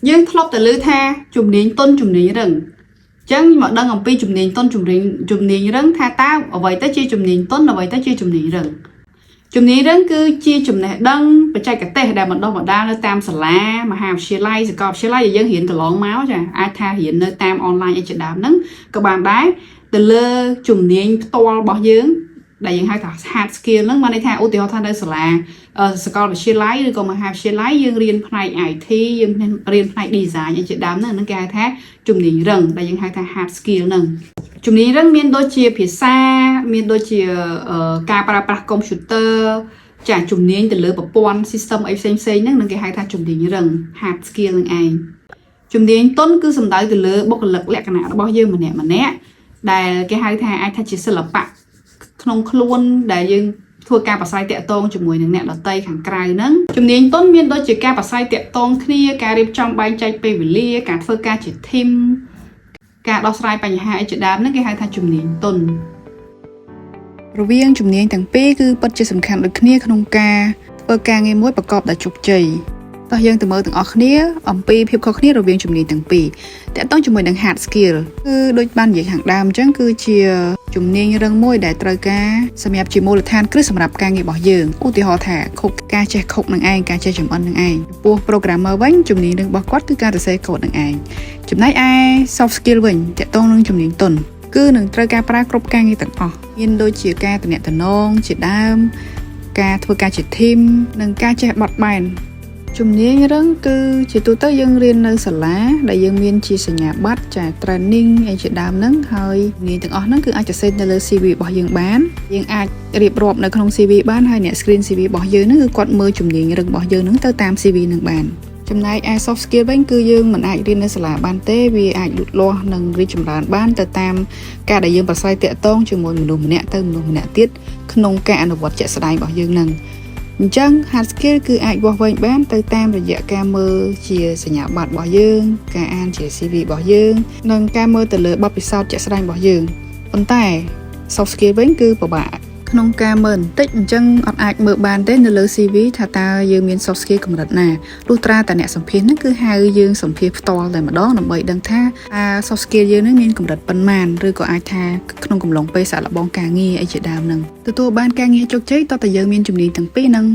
យើងធ្លាប់តែលើថាជំនាញទុនជំនាញរឹងចឹងមកដឹងអំពីជំនាញទុនជំនាញរឹងថាតើអ្វីទៅជាជំនាញទុនអ្វីទៅជាជំនាញរឹងជំនាញរឹងគឺជាចំណេះដឹងបច្ចេកទេសដែលបណ្ដុះបណ្ដាលនៅតាមសាលាមហាវិទ្យាល័យសាកលវិទ្យាល័យដែលយើងរៀនកន្លងមកចាអាចថារៀននៅតាមអនឡាញអីជាដើមហ្នឹងក៏បានដែរទៅលើជំនាញផ្ទាល់របស់យើងដែលយើងហៅថា hard skill ហ្នឹងបានន័យថាឧទាហរណ៍ថានៅសាលាសាកលវិទ្យាល័យឬក៏មហាវិទ្យាល័យយើងរៀនផ្នែក IT យើងរៀនផ្នែក design អីជាដើមហ្នឹងគេហៅថាជំនាញរឹងដែលយើងហៅថា hard skill ហ្នឹងជំនាញរឹងមានដូចជាភាសាមានដូចជាការប្រើប្រាស់កុំព្យូទ័រចាជំនាញទៅលើប្រព័ន្ធ system អីផ្សេងៗហ្នឹងគេហៅថាជំនាញរឹង hard skill ហ្នឹងឯងជំនាញទុនគឺសំដៅទៅលើបុគ្គលិកលក្ខណៈរបស់យើងម្នាក់ដែលគេហៅថាអាចថាជាសិល្បៈក្នុងខ្លួនដែលយើងធ្វើការប្រស័យតាក់ទងជាមួយនឹងអ្នកដទៃខាងក្រៅហ្នឹងជំនាញទុនមានដូចជាការប្រស័យតាក់ទងគ្នាការរៀបចំបែងចែកពេលវេលាការធ្វើការជា team ការដោះស្រាយបញ្ហាអីជាដើមហ្នឹងគេហៅថាជំនាញទុនរវាងជំនាញទាំងពីរគឺពិតជាសំខាន់ដូចគ្នាក្នុងការធ្វើការងារមួយប្រកបដោយជោគជ័យតោះយើងទៅមើលទាំងអស់គ្នាអំពីភាពខុសគ្នារវាងជំនាញទាំងពីរតាក់ទងជាមួយនឹង hard skill គឺដូចបាននិយាយខាងដើមអញ្ចឹងគឺជាជំនាញរឹងមួយដែលត្រូវការសម្រាប់ជាមូលដ្ឋានគ្រឹះសម្រាប់ការងាររបស់យើងឧទាហរណ៍ថាការចេះខុកនឹងឯងការចេះចម្អិននឹងឯងចំពោះ programmer វិញជំនាញរឹងរបស់គាត់គឺការសរសេរកូដនឹងឯងចំណែកឯ soft skill វិញតាក់ទងនឹងជំនាញទុនគឺនឹងត្រូវការប្រើគ្រប់ការងារទាំងអស់មានដូចជាការទំនាក់ទំនងជាដើមការធ្វើការជា team និងការចេះបត់បែនជំនាញរឹងគឺជាទូទៅយើងរៀននៅសាលាដែលយើងមានជាសញ្ញាបត្រចា training អីជាដើមហ្នឹងហើយជំនាញទាំងអស់ហ្នឹងគឺអាចសរសេរនៅលើ CV របស់យើងបានយើងអាចរៀបរាប់នៅក្នុង CV បានហើយអ្នក screen CV របស់យើងហ្នឹងគឺគាត់មើលជំនាញរឹងរបស់យើងហ្នឹងទៅតាម CV ហ្នឹងបានចំណែកឯ soft skill វិញគឺយើងមិនអាចរៀននៅសាលាបានទេវាអាចលូតលាស់និងរីកចម្រើនបានទៅតាមការដែលយើងប្រស័យតាក់ទងជាមួយមនុស្សម្នាក់ទៅមនុស្សម្នាក់ទៀតក្នុងការអនុវត្តជាក់ស្ដែងរបស់យើងហ្នឹងអញ្ចឹង hard skill គឺអាចវាស់វែងបានទៅតាមរយៈការមើលជាសញ្ញាបត្ររបស់យើងការអានជា CV របស់យើងនិងការមើលទៅលើបទពិសោធន៍ជាក់ស្ដែងរបស់យើងប៉ុន្តែ soft skill វិញគឺពិបាកក្នុងការមើលបន្តិចអញ្ចឹងអត់អាចមើលបានទេនៅលើ CV ថាតើយើងមាន soft skill កម្រិតណាលុះត្រាតែអ្នកសម្ភាសន៍ហ្នឹងគឺហៅយើងសម្ភាសន៍ផ្ទាល់តែម្ដងដើម្បីដឹងថា soft skill យើងហ្នឹងមានកម្រិតប៉ុន្មានឬក៏អាចថាក្នុងកំឡុងពេលសាកល្បងការងារអីជាដើមហ្នឹងទទួលបានការងារជោគជ័យតើតើយើងមានជំនាញទាំងពីរហ្នឹង